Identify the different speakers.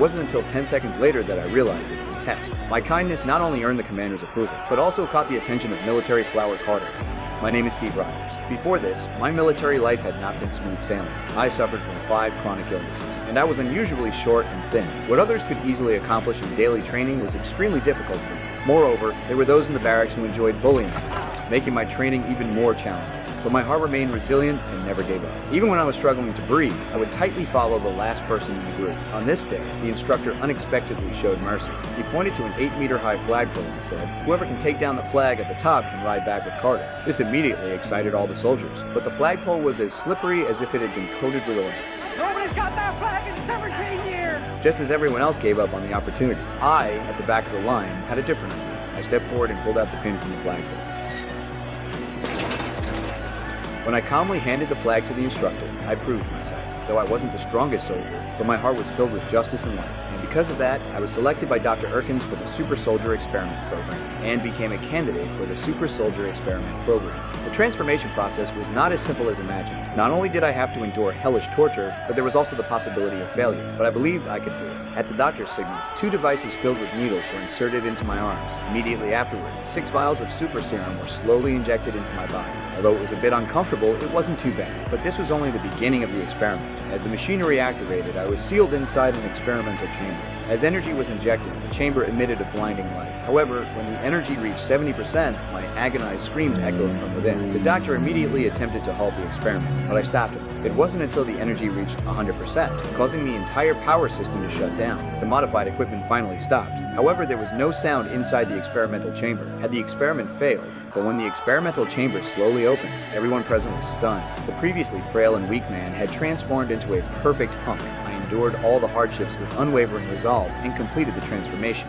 Speaker 1: wasn't until 10 seconds later that I realized it was a test. My kindness not only earned the commander's approval, but also caught the attention of military flower Carter. My name is Steve Rogers. Before this, my military life had not been smooth sailing. I suffered from 5 chronic illnesses, and I was unusually short and thin. What others could easily accomplish in daily training was extremely difficult for me. Moreover, there were those in the barracks who enjoyed bullying me, making my training even more challenging. But my heart remained resilient and never gave up. Even when I was struggling to breathe, I would tightly follow the last person in the group. On this day, the instructor unexpectedly showed mercy. He pointed to an 8-meter-high flagpole and said, "Whoever can take down the flag at the top can ride back with Carter." This immediately excited all the soldiers, but the flagpole was as slippery as if it had been coated with oil.
Speaker 2: Nobody's got that flag in 17 years!
Speaker 1: Just as everyone else gave up on the opportunity, I, at the back of the line, had a different idea. I stepped forward and pulled out the pin from the flagpole. When I calmly handed the flag to the instructor, I proved myself. Though I wasn't the strongest soldier, but my heart was filled with justice and light. And because of that, I was selected by Dr. Erkins for the Super Soldier Experiment Program and became a candidate for the Super Soldier Experiment Program. The transformation process was not as simple as imagined. Not only did I have to endure hellish torture, but there was also the possibility of failure. But I believed I could do it. At the doctor's signal, 2 devices filled with needles were inserted into my arms. Immediately afterward, 6 vials of super serum were slowly injected into my body. Although it was a bit uncomfortable, it wasn't too bad. But this was only the beginning of the experiment. As the machinery activated, I was sealed inside an experimental chamber. As energy was injected, the chamber emitted a blinding light. However, when the energy reached 70%, my agonized screams echoed from within. The doctor immediately attempted to halt the experiment, but I stopped him. It wasn't until the energy reached 100%, causing the entire power system to shut down. The modified equipment finally stopped. However, there was no sound inside the experimental chamber. Had the experiment failed, but when the experimental chamber slowly opened, everyone present was stunned. The previously frail and weak man had transformed into a perfect hunk. I endured all the hardships with unwavering resolve and completed the transformation.